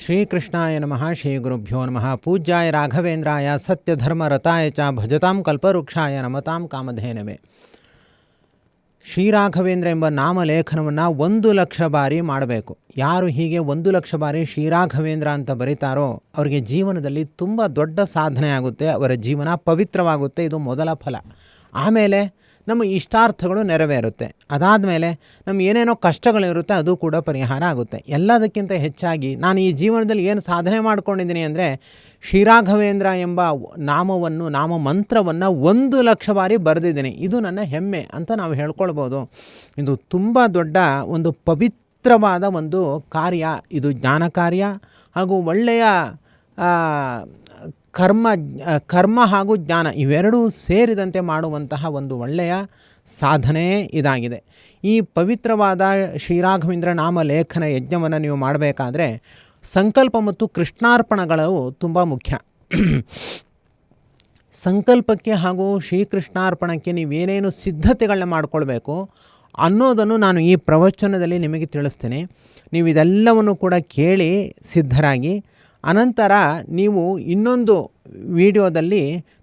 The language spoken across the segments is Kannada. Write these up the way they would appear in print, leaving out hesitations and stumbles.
ಶ್ರೀಕೃಷ್ಣಾಯ ನಮಃ. ಶ್ರೀ ಗುರುಭ್ಯೋ ನಮಃ. ಪೂಜ್ಯಾಯ ರಾಘವೇಂದ್ರಾಯ ಸತ್ಯಧರ್ಮರತಾಯ ಚ ಭಜತಾಂ ಕಲ್ಪವೃಕ್ಷಾಯ ನಮತಾಂ ಕಾಮಧೇನವೇ. ಶ್ರೀರಾಘವೇಂದ್ರ ಎಂಬ ನಾಮಲೇಖನವನ್ನು 1,00,000 ಬಾರಿ ಮಾಡಬೇಕು. ಯಾರು ಹೀಗೆ 1,00,000 ಬಾರಿ ಶ್ರೀರಾಘವೇಂದ್ರ ಅಂತ ಬರೀತಾರೋ ಅವರಿಗೆ ಜೀವನದಲ್ಲಿ ತುಂಬ ದೊಡ್ಡ ಸಾಧನೆ ಆಗುತ್ತೆ, ಅವರ ಜೀವನ ಪವಿತ್ರವಾಗುತ್ತೆ. ಇದು ಮೊದಲ ಫಲ. ಆಮೇಲೆ ನಮ್ಮ ಇಷ್ಟಾರ್ಥಗಳು ನೆರವೇರುತ್ತೆ. ಅದಾದಮೇಲೆ ನಮ್ಮ ಏನೇನೋ ಕಷ್ಟಗಳಿರುತ್ತೆ, ಅದು ಕೂಡ ಪರಿಹಾರ ಆಗುತ್ತೆ. ಎಲ್ಲದಕ್ಕಿಂತ ಹೆಚ್ಚಾಗಿ ನಾನು ಈ ಜೀವನದಲ್ಲಿ ಏನು ಸಾಧನೆ ಮಾಡ್ಕೊಂಡಿದ್ದೀನಿ ಅಂದರೆ ಶ್ರೀರಾಘವೇಂದ್ರ ಎಂಬ ನಾಮ ಮಂತ್ರವನ್ನು 1,00,000 ಬಾರಿ ಬರೆದಿದ್ದೀನಿ. ಇದು ನನ್ನ ಹೆಮ್ಮೆ ಅಂತ ನಾವು ಹೇಳ್ಕೊಳ್ಬೋದು. ಇದು ತುಂಬ ದೊಡ್ಡ ಒಂದು ಪವಿತ್ರವಾದ ಒಂದು ಕಾರ್ಯ. ಇದು ಜ್ಞಾನ ಕಾರ್ಯ ಹಾಗೂ ಒಳ್ಳೆಯ ಕರ್ಮ ಹಾಗೂ ಜ್ಞಾನ ಇವೆರಡೂ ಸೇರಿದಂತೆ ಮಾಡುವಂತಹ ಒಂದು ಒಳ್ಳೆಯ ಸಾಧನೆ ಇದಾಗಿದೆ. ಈ ಪವಿತ್ರವಾದ ಶ್ರೀರಾಘವೇಂದ್ರ ನಾಮ ಲೇಖನ ಯಜ್ಞವನ್ನು ನೀವು ಮಾಡಬೇಕಾದ್ರೆ ಸಂಕಲ್ಪ ಮತ್ತು ಕೃಷ್ಣಾರ್ಪಣಗಳು ತುಂಬ ಮುಖ್ಯ. ಸಂಕಲ್ಪಕ್ಕೆ ಹಾಗೂ ಶ್ರೀಕೃಷ್ಣಾರ್ಪಣಕ್ಕೆ ನೀವೇನೇನು ಸಿದ್ಧತೆಗಳನ್ನ ಮಾಡಿಕೊಳ್ಬೇಕು ಅನ್ನೋದನ್ನು ನಾನು ಈ ಪ್ರವಚನದಲ್ಲಿ ನಿಮಗೆ ತಿಳಿಸ್ತೀನಿ. ನೀವು ಇದೆಲ್ಲವನ್ನು ಕೂಡ ಕೇಳಿ ಸಿದ್ಧರಾಗಿ, ಅನಂತರ ನೀವು ಇನ್ನೊಂದು ವಿಡಿಯೋದಲ್ಲಿ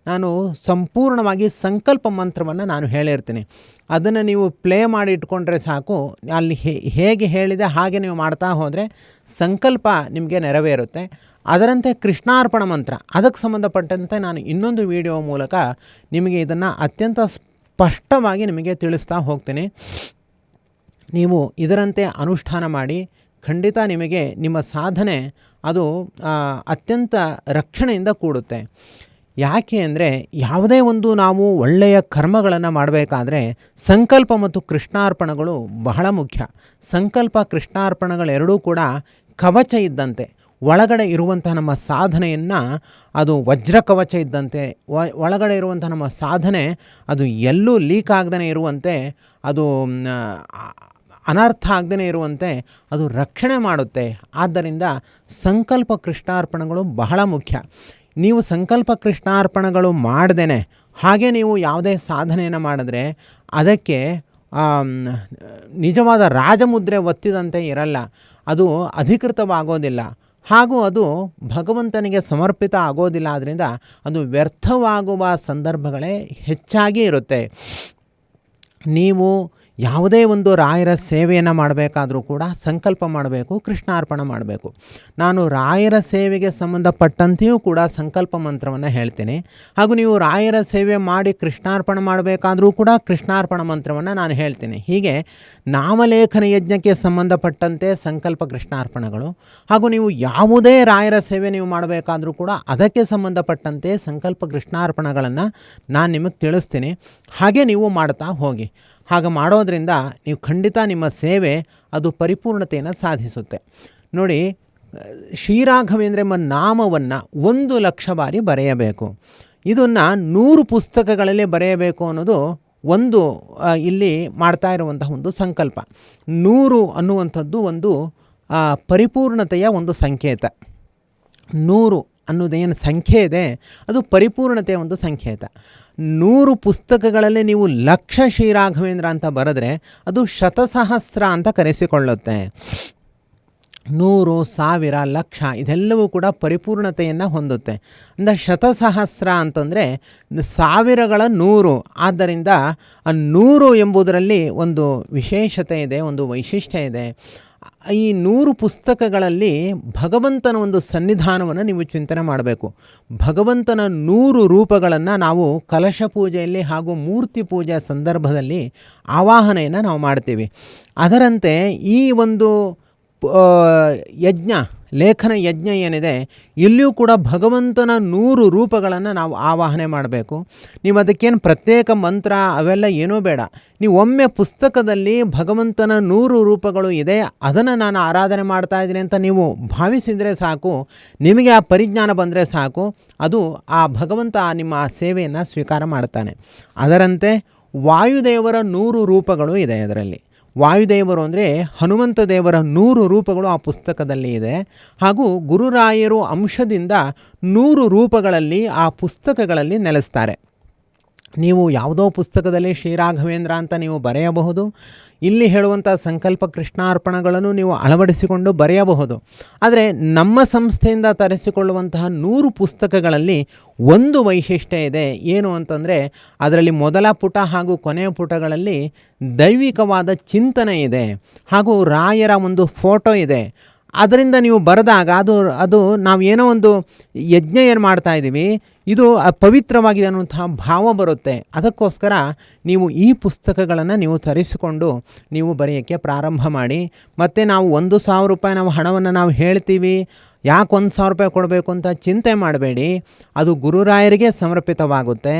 ನಾನು ಸಂಪೂರ್ಣವಾಗಿ ಸಂಕಲ್ಪ ಮಂತ್ರವನ್ನು ನಾನು ಹೇಳಿರ್ತೀನಿ. ಅದನ್ನು ನೀವು ಪ್ಲೇ ಮಾಡಿ ಇಟ್ಕೊಂಡ್ರೆ ಸಾಕು. ಅಲ್ಲಿ ಹೇಗೆ ಹೇಳಿದೆ ಹಾಗೆ ನೀವು ಮಾಡ್ತಾ ಹೋದರೆ ಸಂಕಲ್ಪ ನಿಮಗೆ ನೆರವೇರುತ್ತೆ. ಅದರಂತೆ ಕೃಷ್ಣಾರ್ಪಣ ಮಂತ್ರ, ಅದಕ್ಕೆ ಸಂಬಂಧಪಟ್ಟಂತೆ ನಾನು ಇನ್ನೊಂದು ವಿಡಿಯೋ ಮೂಲಕ ನಿಮಗೆ ಇದನ್ನು ಅತ್ಯಂತ ಸ್ಪಷ್ಟವಾಗಿ ನಿಮಗೆ ತಿಳಿಸ್ತಾ ಹೋಗ್ತೀನಿ. ನೀವು ಇದರಂತೆ ಅನುಷ್ಠಾನ ಮಾಡಿ ಖಂಡಿತ ನಿಮಗೆ ನಿಮ್ಮ ಸಾಧನೆ ಅದು ಅತ್ಯಂತ ರಕ್ಷಣೆಯಿಂದ ಕೂಡುತ್ತೆ. ಯಾಕೆ ಅಂದರೆ ಯಾವುದೇ ಒಂದು ನಾವು ಒಳ್ಳೆಯ ಕರ್ಮಗಳನ್ನು ಮಾಡಬೇಕಾದ್ರೆ ಸಂಕಲ್ಪ ಮತ್ತು ಕೃಷ್ಣಾರ್ಪಣಗಳು ಬಹಳ ಮುಖ್ಯ. ಸಂಕಲ್ಪ ಕೃಷ್ಣಾರ್ಪಣಗಳೆರಡೂ ಕೂಡ ಕವಚ ಇದ್ದಂತೆ. ಒಳಗಡೆ ಇರುವಂತಹ ನಮ್ಮ ಸಾಧನೆಯನ್ನು ಅದು ವಜ್ರ ಕವಚ ಇದ್ದಂತೆ. ಒಳಗಡೆ ಇರುವಂಥ ನಮ್ಮ ಸಾಧನೆ ಅದು ಎಲ್ಲೂ ಲೀಕ್ ಆಗದೇ ಇರುವಂತೆ, ಅದು ಅನರ್ಥ ಆಗದೇ ಇರುವಂತೆ ಅದು ರಕ್ಷಣೆ ಮಾಡುತ್ತೆ. ಆದ್ದರಿಂದ ಸಂಕಲ್ಪ ಕೃಷ್ಣಾರ್ಪಣಗಳು ಬಹಳ ಮುಖ್ಯ. ನೀವು ಸಂಕಲ್ಪ ಕೃಷ್ಣಾರ್ಪಣಗಳು ಮಾಡ್ದೇ ಹಾಗೆ ನೀವು ಯಾವುದೇ ಸಾಧನೆಯನ್ನು ಮಾಡಿದ್ರೆ ಅದಕ್ಕೆ ನಿಜವಾದ ರಾಜಮುದ್ರೆ ಒತ್ತಿದಂತೆ ಇರಲ್ಲ, ಅದು ಅಧಿಕೃತವಾಗೋದಿಲ್ಲ ಹಾಗೂ ಅದು ಭಗವಂತನಿಗೆ ಸಮರ್ಪಿತ ಆಗೋದಿಲ್ಲ. ಆದ್ದರಿಂದ ಅದು ವ್ಯರ್ಥವಾಗುವ ಸಂದರ್ಭಗಳೇ ಹೆಚ್ಚಾಗಿ ಇರುತ್ತೆ. ನೀವು ಯಾವುದೇ ಒಂದು ರಾಯರ ಸೇವೆಯನ್ನು ಮಾಡಬೇಕಾದ್ರೂ ಕೂಡ ಸಂಕಲ್ಪ ಮಾಡಬೇಕು, ಕೃಷ್ಣಾರ್ಪಣೆ ಮಾಡಬೇಕು. ನಾನು ರಾಯರ ಸೇವೆಗೆ ಸಂಬಂಧಪಟ್ಟಂತೆಯೂ ಕೂಡ ಸಂಕಲ್ಪ ಮಂತ್ರವನ್ನು ಹೇಳ್ತೀನಿ. ಹಾಗೂ ನೀವು ರಾಯರ ಸೇವೆ ಮಾಡಿ ಕೃಷ್ಣಾರ್ಪಣೆ ಮಾಡಬೇಕಾದ್ರೂ ಕೂಡ ಕೃಷ್ಣಾರ್ಪಣ ಮಂತ್ರವನ್ನು ನಾನು ಹೇಳ್ತೀನಿ. ಹೀಗೆ ನಾಮಲೇಖನ ಯಜ್ಞಕ್ಕೆ ಸಂಬಂಧಪಟ್ಟಂತೆ ಸಂಕಲ್ಪ ಕೃಷ್ಣಾರ್ಪಣೆಗಳು, ಹಾಗೂ ನೀವು ಯಾವುದೇ ರಾಯರ ಸೇವೆ ನೀವು ಮಾಡಬೇಕಾದ್ರೂ ಕೂಡ ಅದಕ್ಕೆ ಸಂಬಂಧಪಟ್ಟಂತೆ ಸಂಕಲ್ಪ ಕೃಷ್ಣಾರ್ಪಣೆಗಳನ್ನು ನಾನು ನಿಮಗೆ ತಿಳಿಸ್ತೀನಿ. ಹಾಗೆ ನೀವು ಮಾಡ್ತಾ ಹೋಗಿ. ಹಾಗೆ ಮಾಡೋದರಿಂದ ನೀವು ಖಂಡಿತ ನಿಮ್ಮ ಸೇವೆ ಅದು ಪರಿಪೂರ್ಣತೆಯನ್ನು ಸಾಧಿಸುತ್ತೆ. ನೋಡಿ, ಶ್ರೀರಾಘವೇಂದ್ರ ಎಂಬ ನಾಮವನ್ನು 1,00,000 ಬಾರಿ ಬರೆಯಬೇಕು. ಇದನ್ನು 100 ಪುಸ್ತಕಗಳಲ್ಲಿ ಬರೆಯಬೇಕು ಅನ್ನೋದು ಒಂದು ಇಲ್ಲಿ ಮಾಡ್ತಾ ಇರುವಂತಹ ಒಂದು ಸಂಕಲ್ಪ. 100 ಅನ್ನುವಂಥದ್ದು ಒಂದು ಪರಿಪೂರ್ಣತೆಯ ಒಂದು ಸಂಕೇತ. 100 ಅನ್ನೋದೇನು ಸಂಖ್ಯೆ ಇದೆ ಅದು ಪರಿಪೂರ್ಣತೆಯ ಒಂದು ಸಂಕೇತ. 100 ಪುಸ್ತಕಗಳಲ್ಲಿ ನೀವು 1,00,000 ಶ್ರೀರಾಘವೇಂದ್ರ ಅಂತ ಬರೆದ್ರೆ ಅದು ಶತಸಹಸ್ರ ಅಂತ ಕರೆಸಿಕೊಳ್ಳುತ್ತೆ. 100, 1000, 1,00,000 ಇದೆಲ್ಲವೂ ಕೂಡ ಪರಿಪೂರ್ಣತೆಯನ್ನು ಹೊಂದುತ್ತೆ. ಅಂದರೆ ಶತಸಹಸ್ರ ಅಂತಂದರೆ 1000ಗಳ 100. ಆದ್ದರಿಂದ 100 ಎಂಬುದರಲ್ಲಿ ಒಂದು ವಿಶೇಷತೆ ಇದೆ, ಒಂದು ವೈಶಿಷ್ಟ್ಯ ಇದೆ. ಈ 100 ಪುಸ್ತಕಗಳಲ್ಲಿ ಭಗವಂತನ ಒಂದು ಸನ್ನಿಧಾನವನ್ನು ನೀವು ಚಿಂತನೆ ಮಾಡಬೇಕು. ಭಗವಂತನ 100 ರೂಪಗಳನ್ನು ನಾವು ಕಲಶ ಪೂಜೆಯಲ್ಲಿ ಹಾಗೂ ಮೂರ್ತಿ ಪೂಜೆಯ ಸಂದರ್ಭದಲ್ಲಿ ಆವಾಹನೆಯನ್ನು ನಾವು ಮಾಡ್ತೀವಿ. ಅದರಂತೆ ಈ ಒಂದು ಲೇಖನ ಯಜ್ಞ ಏನಿದೆ ಇಲ್ಲಿಯೂ ಕೂಡ ಭಗವಂತನ 100 ರೂಪಗಳನ್ನು ನಾವು ಆವಾಹನೆ ಮಾಡಬೇಕು. ನೀವು ಅದಕ್ಕೇನು ಪ್ರತ್ಯೇಕ ಮಂತ್ರ ಅವೆಲ್ಲ ಏನೂ ಬೇಡ. ನೀವು ಒಮ್ಮೆ ಪುಸ್ತಕದಲ್ಲಿ ಭಗವಂತನ 100 ರೂಪಗಳು ಇದೆ, ಅದನ್ನು ನಾನು ಆರಾಧನೆ ಮಾಡ್ತಾ ಇದ್ದೀನಿ ಅಂತ ನೀವು ಭಾವಿಸಿದರೆ ಸಾಕು, ನಿಮಗೆ ಆ ಪರಿಜ್ಞಾನ ಬಂದರೆ ಸಾಕು, ಅದು ಆ ಭಗವಂತ ನಿಮ್ಮ ಆ ಸೇವೆಯನ್ನು ಸ್ವೀಕಾರ ಮಾಡ್ತಾನೆ. ಅದರಂತೆ ವಾಯುದೇವರ 100 ರೂಪಗಳು ಇದೆ. ಅದರಲ್ಲಿ ವಾಯುದೇವರು ಅಂದರೆ ಹನುಮಂತ ದೇವರ 100 ರೂಪಗಳು ಆ ಪುಸ್ತಕದಲ್ಲಿ ಇದೆ. ಹಾಗೂ ಗುರುರಾಯರು ಅಂಶದಿಂದ 100 ರೂಪಗಳಲ್ಲಿ ಆ ಪುಸ್ತಕಗಳಲ್ಲಿ ನೆಲೆಸ್ತಾರೆ. ನೀವು ಯಾವುದೋ ಪುಸ್ತಕದಲ್ಲಿ ಶ್ರೀರಾಘವೇಂದ್ರ ಅಂತ ನೀವು ಬರೆಯಬಹುದು. ಇಲ್ಲಿ ಹೇಳುವಂಥ ಸಂಕಲ್ಪ ಕೃಷ್ಣಾರ್ಪಣಗಳನ್ನು ನೀವು ಅಳವಡಿಸಿಕೊಂಡು ಬರೆಯಬಹುದು. ಆದರೆ ನಮ್ಮ ಸಂಸ್ಥೆಯಿಂದ ತರಿಸಿಕೊಳ್ಳುವಂತಹ 100 ಪುಸ್ತಕಗಳಲ್ಲಿ ಒಂದು ವೈಶಿಷ್ಟ್ಯ ಇದೆ. ಏನು ಅಂತಂದರೆ, ಅದರಲ್ಲಿ ಮೊದಲ ಪುಟ ಹಾಗೂ ಕೊನೆಯ ಪುಟಗಳಲ್ಲಿ ದೈವಿಕವಾದ ಚಿಂತನೆ ಇದೆ, ಹಾಗೂ ರಾಯರ ಒಂದು ಫೋಟೋ ಇದೆ. ಅದರಿಂದ ನೀವು ಬರೆದಾಗ ಅದು ನಾವೇನೋ ಒಂದು ಯಜ್ಞ ಏನು ಮಾಡ್ತಾಯಿದ್ದೀವಿ, ಇದು ಪವಿತ್ರವಾಗಿದೆ ಅನ್ನುವಂತಹ ಭಾವ ಬರುತ್ತೆ. ಅದಕ್ಕೋಸ್ಕರ ನೀವು ಈ ಪುಸ್ತಕಗಳನ್ನು ನೀವು ತರಿಸಿಕೊಂಡು ನೀವು ಬರೆಯೋಕ್ಕೆ ಪ್ರಾರಂಭ ಮಾಡಿ. ಮತ್ತು ನಾವು 1,000 ರೂಪಾಯಿ ನಾವು ಹಣವನ್ನು ನಾವು ಹೇಳ್ತೀವಿ, ಯಾಕೆ 1,000 ರೂಪಾಯಿ ಕೊಡಬೇಕು ಅಂತ ಚಿಂತೆ ಮಾಡಬೇಡಿ. ಅದು ಗುರುರಾಯರಿಗೆ ಸಮರ್ಪಿತವಾಗುತ್ತೆ,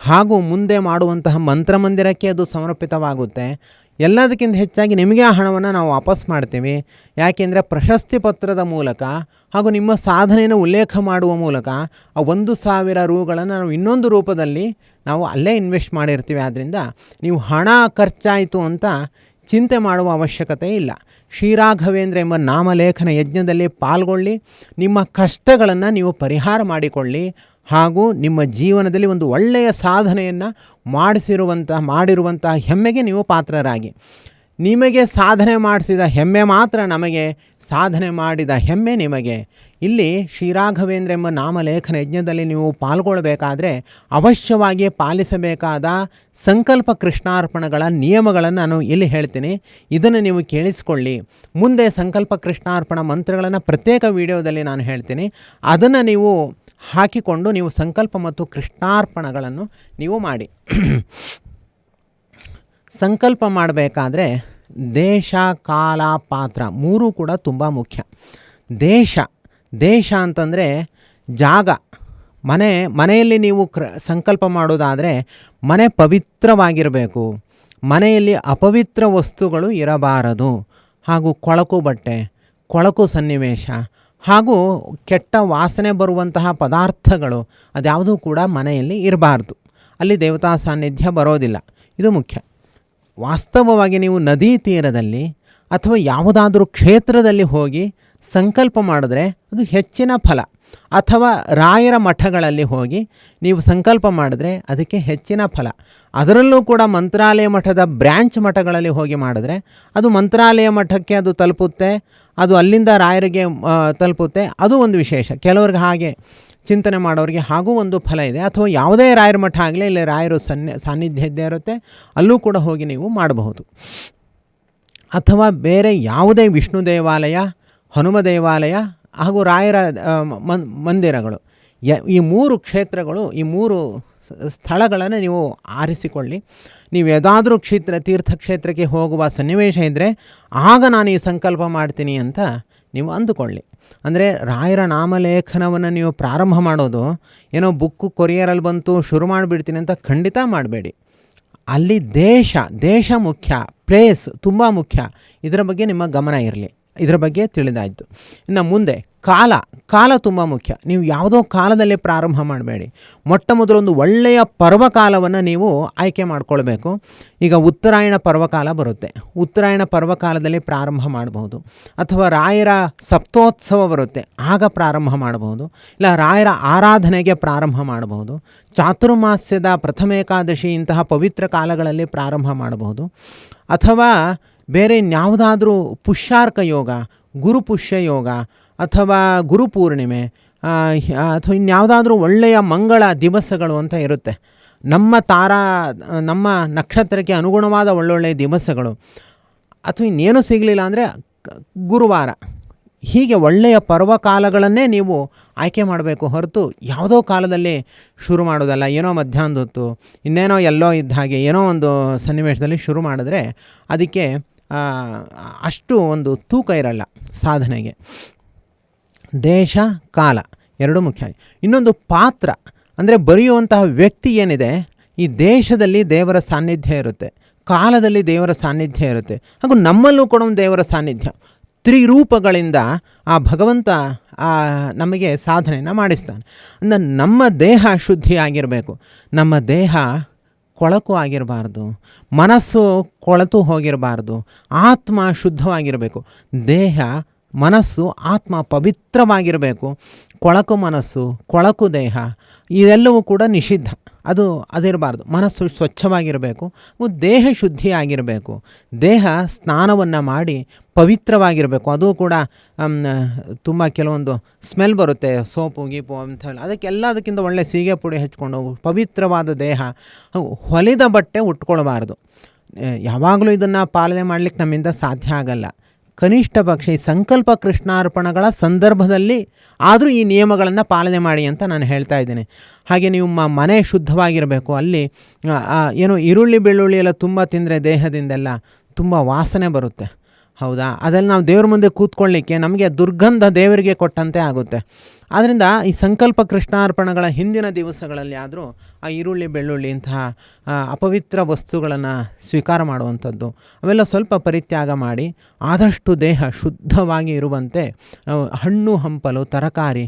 ಹಾಗೂ ಮುಂದೆ ಮಾಡುವಂತಹ ಮಂತ್ರಮಂದಿರಕ್ಕೆ ಅದು ಸಮರ್ಪಿತವಾಗುತ್ತೆ. ಎಲ್ಲದಕ್ಕಿಂತ ಹೆಚ್ಚಾಗಿ ನಿಮಗೆ ಆ ಹಣವನ್ನು ನಾವು ವಾಪಸ್ ಮಾಡ್ತೀವಿ. ಯಾಕೆಂದರೆ ಪ್ರಶಸ್ತಿ ಪತ್ರದ ಮೂಲಕ ಹಾಗೂ ನಿಮ್ಮ ಸಾಧನೆಯನ್ನು ಉಲ್ಲೇಖ ಮಾಡುವ ಮೂಲಕ ಆ 1,000 ರೂಗಳನ್ನು ನಾವು ಇನ್ನೊಂದು ರೂಪದಲ್ಲಿ ನಾವು ಅಲ್ಲೇ ಇನ್ವೆಸ್ಟ್ ಮಾಡಿರ್ತೀವಿ. ಆದ್ದರಿಂದ ನೀವು ಹಣ ಖರ್ಚಾಯಿತು ಅಂತ ಚಿಂತೆ ಮಾಡುವ ಅವಶ್ಯಕತೆ ಇಲ್ಲ. ಶ್ರೀರಾಘವೇಂದ್ರ ಎಂಬ ನಾಮಲೇಖನ ಯಜ್ಞದಲ್ಲಿ ಪಾಲ್ಗೊಳ್ಳಿ, ನಿಮ್ಮ ಕಷ್ಟಗಳನ್ನು ನೀವು ಪರಿಹಾರ ಮಾಡಿಕೊಳ್ಳಿ, ಹಾಗೂ ನಿಮ್ಮ ಜೀವನದಲ್ಲಿ ಒಂದು ಒಳ್ಳೆಯ ಸಾಧನೆಯನ್ನು ಮಾಡಿರುವಂತಹ ಹೆಮ್ಮೆಗೆ ನೀವು ಪಾತ್ರರಾಗಿ. ನಿಮಗೆ ಸಾಧನೆ ಮಾಡಿಸಿದ ಹೆಮ್ಮೆ ಮಾತ್ರ ನಮಗೆ, ಸಾಧನೆ ಮಾಡಿದ ಹೆಮ್ಮೆ ನಿಮಗೆ. ಇಲ್ಲಿ ಶ್ರೀರಾಘವೇಂದ್ರ ಎಂಬ ನಾಮಲೇಖನ ಯಜ್ಞದಲ್ಲಿ ನೀವು ಪಾಲ್ಗೊಳ್ಳಬೇಕಾದ್ರೆ ಅವಶ್ಯವಾಗಿ ಪಾಲಿಸಬೇಕಾದ ಸಂಕಲ್ಪ ಕೃಷ್ಣಾರ್ಪಣಗಳ ನಿಯಮಗಳನ್ನು ನಾನು ಇಲ್ಲಿ ಹೇಳ್ತೀನಿ. ಇದನ್ನು ನೀವು ಕೇಳಿಸಿಕೊಳ್ಳಿ. ಮುಂದೆ ಸಂಕಲ್ಪ ಕೃಷ್ಣಾರ್ಪಣ ಮಂತ್ರಗಳನ್ನು ಪ್ರತ್ಯೇಕ ವಿಡಿಯೋದಲ್ಲಿ ನಾನು ಹೇಳ್ತೀನಿ. ಅದನ್ನು ನೀವು ಹಾಕಿಕೊಂಡು ನೀವು ಸಂಕಲ್ಪ ಮತ್ತು ಕೃಷ್ಣಾರ್ಪಣಗಳನ್ನು ನೀವು ಮಾಡಿ. ಸಂಕಲ್ಪ ಮಾಡಬೇಕಾದ್ರೆ ದೇಶ, ಕಾಲ, ಪಾತ್ರ 3 ಕೂಡ ತುಂಬ ಮುಖ್ಯ. ದೇಶ ಅಂತಂದರೆ ಜಾಗ. ಮನೆಯಲ್ಲಿ ನೀವು ಸಂಕಲ್ಪ ಮಾಡೋದಾದರೆ ಮನೆ ಪವಿತ್ರವಾಗಿರಬೇಕು. ಮನೆಯಲ್ಲಿ ಅಪವಿತ್ರ ವಸ್ತುಗಳು ಇರಬಾರದು, ಹಾಗೂ ಕೊಳಕು ಬಟ್ಟೆ, ಕೊಳಕು ಸನ್ನಿವೇಶ ಹಾಗೂ ಕೆಟ್ಟ ವಾಸನೆ ಬರುವಂತಹ ಪದಾರ್ಥಗಳು ಅದ್ಯಾವುದೂ ಕೂಡ ಮನೆಯಲ್ಲಿ ಇರಬಾರ್ದು. ಅಲ್ಲಿ ದೇವತಾ ಸಾನ್ನಿಧ್ಯ ಬರೋದಿಲ್ಲ. ಇದು ಮುಖ್ಯ. ವಾಸ್ತವವಾಗಿ ನೀವು ನದಿ ತೀರದಲ್ಲಿ ಅಥವಾ ಯಾವುದಾದ್ರೂ ಕ್ಷೇತ್ರದಲ್ಲಿ ಹೋಗಿ ಸಂಕಲ್ಪ ಮಾಡಿದ್ರೆ ಅದು ಹೆಚ್ಚಿನ ಫಲ. ಅಥವಾ ರಾಯರ ಮಠಗಳಲ್ಲಿ ಹೋಗಿ ನೀವು ಸಂಕಲ್ಪ ಮಾಡಿದ್ರೆ ಅದಕ್ಕೆ ಹೆಚ್ಚಿನ ಫಲ. ಅದರಲ್ಲೂ ಕೂಡ ಮಂತ್ರಾಲಯ ಮಠದ ಬ್ರ್ಯಾಂಚ್ ಮಠಗಳಲ್ಲಿ ಹೋಗಿ ಮಾಡಿದ್ರೆ ಅದು ಮಂತ್ರಾಲಯ ಮಠಕ್ಕೆ ಅದು ತಲುಪುತ್ತೆ, ಅದು ಅಲ್ಲಿಂದ ರಾಯರಿಗೆ ತಲುಪುತ್ತೆ. ಅದು ಒಂದು ವಿಶೇಷ. ಕೆಲವ್ರಿಗೆ ಹಾಗೆ ಚಿಂತನೆ ಮಾಡೋರಿಗೆ ಹಾಗೂ ಒಂದು ಫಲ ಇದೆ. ಅಥವಾ ಯಾವುದೇ ರಾಯರ ಮಠ ಆಗಲಿ, ಇಲ್ಲಿ ರಾಯರು ಸಾನ್ನಿಧ್ಯ ಇದ್ದೇ ಇರುತ್ತೆ, ಅಲ್ಲೂ ಕೂಡ ಹೋಗಿ ನೀವು ಮಾಡಬಹುದು. ಅಥವಾ ಬೇರೆ ಯಾವುದೇ ವಿಷ್ಣು ದೇವಾಲಯ, ಹನುಮ ದೇವಾಲಯ ಹಾಗೂ ರಾಯರ ಮಂದಿರಗಳು, ಈ 3 ಕ್ಷೇತ್ರಗಳು, ಈ 3 ಸ್ಥಳಗಳನ್ನು ನೀವು ಆರಿಸಿಕೊಳ್ಳಿ. ನೀವು ಯಾವುದಾದ್ರೂ ತೀರ್ಥಕ್ಷೇತ್ರಕ್ಕೆ ಹೋಗುವ ಸನ್ನಿವೇಶ ಇದ್ದರೆ ಆಗ ನಾನು ಈ ಸಂಕಲ್ಪ ಮಾಡ್ತೀನಿ ಅಂತ ನೀವು ಅಂದುಕೊಳ್ಳಿ. ಅಂದರೆ ರಾಯರ ನಾಮಲೇಖನವನ್ನು ನೀವು ಪ್ರಾರಂಭ ಮಾಡೋದು ಏನೋ ಬುಕ್ಕು ಕೊರಿಯರಲ್ಲಿ ಬಂತು ಶುರು ಮಾಡಿಬಿಡ್ತೀನಿ ಅಂತ ಖಂಡಿತ ಮಾಡಬೇಡಿ. ಅಲ್ಲಿ ದೇಶ ಮುಖ್ಯ, ಪ್ಲೇಸ್ ತುಂಬ ಮುಖ್ಯ. ಇದರ ಬಗ್ಗೆ ನಿಮ್ಮ ಗಮನ ಇರಲಿ. ಇದರ ಬಗ್ಗೆ ತಿಳಿದಾಯಿತು. ಇನ್ನು ಮುಂದೆ ಕಾಲ ತುಂಬ ಮುಖ್ಯ. ನೀವು ಯಾವುದೋ ಕಾಲದಲ್ಲಿ ಪ್ರಾರಂಭ ಮಾಡಬೇಡಿ. ಮೊಟ್ಟ ಮೊದಲೊಂದು ಒಳ್ಳೆಯ ಪರ್ವಕಾಲವನ್ನು ನೀವು ಆಯ್ಕೆ ಮಾಡಿಕೊಳ್ಬೇಕು. ಈಗ ಉತ್ತರಾಯಣ ಪರ್ವಕಾಲ ಬರುತ್ತೆ, ಉತ್ತರಾಯಣ ಪರ್ವಕಾಲದಲ್ಲಿ ಪ್ರಾರಂಭ ಮಾಡಬಹುದು. ಅಥವಾ ರಾಯರ ಸಪ್ತೋತ್ಸವ ಬರುತ್ತೆ, ಆಗ ಪ್ರಾರಂಭ ಮಾಡಬಹುದು. ಇಲ್ಲ ರಾಯರ ಆರಾಧನೆಗೆ ಪ್ರಾರಂಭ ಮಾಡಬಹುದು. ಚಾತುರ್ಮಾಸ್ಯದ ಪ್ರಥಮ ಏಕಾದಶಿ ಇಂತಹ ಪವಿತ್ರ ಕಾಲಗಳಲ್ಲಿ ಪ್ರಾರಂಭ ಮಾಡಬಹುದು. ಅಥವಾ ಬೇರೆ ಇನ್ಯಾವುದಾದ್ರೂ ಪುಷ್ಯಾರ್ಕ ಯೋಗ, ಗುರುಪುಷ್ಯ ಯೋಗ, ಅಥವಾ ಗುರುಪೂರ್ಣಿಮೆ, ಅಥವಾ ಇನ್ಯಾವುದಾದ್ರೂ ಒಳ್ಳೆಯ ಮಂಗಳ ದಿವಸಗಳು ಅಂತ ಇರುತ್ತೆ. ನಮ್ಮ ನಕ್ಷತ್ರಕ್ಕೆ ಅನುಗುಣವಾದ ಒಳ್ಳೊಳ್ಳೆಯ ದಿವಸಗಳು. ಅಥವಾ ಇನ್ನೇನು ಸಿಗಲಿಲ್ಲ ಅಂದರೆ ಗುರುವಾರ. ಹೀಗೆ ಒಳ್ಳೆಯ ಪರ್ವಕಾಲಗಳನ್ನೇ ನೀವು ಆಯ್ಕೆ ಮಾಡಬೇಕು ಹೊರತು ಯಾವುದೋ ಕಾಲದಲ್ಲಿ ಶುರು ಮಾಡೋದಲ್ಲ. ಏನೋ ಮಧ್ಯಾಹ್ನದ ಹೊತ್ತು ಇನ್ನೇನೋ ಎಲ್ಲೋ ಇದ್ದ ಹಾಗೆ ಏನೋ ಒಂದು ಸನ್ನಿವೇಶದಲ್ಲಿ ಶುರು ಮಾಡಿದ್ರೆ ಅದಕ್ಕೆ ಅಷ್ಟು ಒಂದು ತೂಕ ಇರಲ್ಲ ಸಾಧನೆಗೆ. ದೇಶ, ಕಾಲ 2 ಮುಖ್ಯ. ಇನ್ನೊಂದು ಪಾತ್ರ ಅಂದರೆ ಬರೆಯುವಂತಹ ವ್ಯಕ್ತಿ ಏನಿದೆ, ಈ ದೇಶದಲ್ಲಿ ದೇವರ ಸಾನ್ನಿಧ್ಯ ಇರುತ್ತೆ, ಕಾಲದಲ್ಲಿ ದೇವರ ಸಾನ್ನಿಧ್ಯ ಇರುತ್ತೆ, ಹಾಗೂ ನಮ್ಮಲ್ಲೂ ಕೂಡ ಒಂದು ದೇವರ ಸಾನ್ನಿಧ್ಯ. ತ್ರಿರೂಪಗಳಿಂದ ಆ ಭಗವಂತ ನಮಗೆ ಸಾಧನೆಯನ್ನು ಮಾಡಿಸ್ತಾನೆ. ಅಂದರೆ ನಮ್ಮ ದೇಹ ಶುದ್ಧಿಯಾಗಿರಬೇಕು. ನಮ್ಮ ದೇಹ ಕೊಳಕು ಆಗಿರಬಾರ್ದು, ಮನಸ್ಸು ಕೊಳತು ಹೋಗಿರಬಾರ್ದು, ಆತ್ಮ ಶುದ್ಧವಾಗಿರಬೇಕು. ದೇಹ, ಮನಸ್ಸು, ಆತ್ಮ ಪವಿತ್ರವಾಗಿರಬೇಕು. ಕೊಳಕು ಮನಸ್ಸು, ಕೊಳಕು ದೇಹ ಇದೆಲ್ಲವೂ ಕೂಡ ನಿಷಿದ್ಧ. ಅದಿರಬಾರ್ದು. ಮನಸ್ಸು ಸ್ವಚ್ಛವಾಗಿರಬೇಕು, ದೇಹ ಶುದ್ಧಿಯಾಗಿರಬೇಕು. ದೇಹ ಸ್ನಾನವನ್ನು ಮಾಡಿ ಪವಿತ್ರವಾಗಿರಬೇಕು. ಅದು ಕೂಡ ತುಂಬ ಕೆಲವೊಂದು ಸ್ಮೆಲ್ ಬರುತ್ತೆ, ಸೋಪು ಗೀಪು ಅಂತ ಹೇಳಿ. ಅದಕ್ಕೆಲ್ಲದಕ್ಕಿಂತ ಒಳ್ಳೆ ಸೀಗೆ ಪುಡಿ ಹಚ್ಕೊಂಡು ಪವಿತ್ರವಾದ ದೇಹ, ಹೊಲಿದ ಬಟ್ಟೆ ಉಟ್ಕೊಳ್ಬಾರ್ದು. ಯಾವಾಗಲೂ ಇದನ್ನು ಪಾಲನೆ ಮಾಡಲಿಕ್ಕೆ ನಮ್ಮಿಂದ ಸಾಧ್ಯ ಆಗಲ್ಲ. ಕನಿಷ್ಠ ಪಕ್ಷ ಈ ಸಂಕಲ್ಪ ಕೃಷ್ಣಾರ್ಪಣಗಳ ಸಂದರ್ಭದಲ್ಲಿ ಆದರೂ ಈ ನಿಯಮಗಳನ್ನು ಪಾಲನೆ ಮಾಡಿ ಅಂತ ನಾನು ಹೇಳ್ತಾ ಇದ್ದೀನಿ. ಹಾಗೆ ನೀವು ಮನೆ ಶುದ್ಧವಾಗಿರಬೇಕು. ಅಲ್ಲಿ ಏನೋ ಈರುಳ್ಳಿ ಬೆಳ್ಳುಳ್ಳಿ ಎಲ್ಲ ತುಂಬ ತಿಂದರೆ ದೇಹದಿಂದೆಲ್ಲ ತುಂಬ ವಾಸನೆ ಬರುತ್ತೆ, ಹೌದಾ? ಅದರಲ್ಲಿ ನಾವು ದೇವ್ರ ಮುಂದೆ ಕೂತ್ಕೊಳ್ಳಿಕ್ಕೆ ನಮಗೆ ದುರ್ಗಂಧ ದೇವರಿಗೆ ಕೊಟ್ಟಂತೆ ಆಗುತ್ತೆ. ಆದ್ದರಿಂದ ಈ ಸಂಕಲ್ಪ ಕೃಷ್ಣಾರ್ಪಣಗಳ ಹಿಂದಿನ ದಿವಸಗಳಲ್ಲಿ ಆದರೂ ಆ ಈರುಳ್ಳಿ ಬೆಳ್ಳುಳ್ಳಿ ಇಂತಹ ಅಪವಿತ್ರ ವಸ್ತುಗಳನ್ನು ಸ್ವೀಕಾರ ಮಾಡುವಂಥದ್ದು ಅವೆಲ್ಲ ಸ್ವಲ್ಪ ಪರಿತ್ಯಾಗ ಮಾಡಿ ಆದಷ್ಟು ದೇಹ ಶುದ್ಧವಾಗಿ ಇರುವಂತೆ ಹಣ್ಣು ಹಂಪಲು ತರಕಾರಿ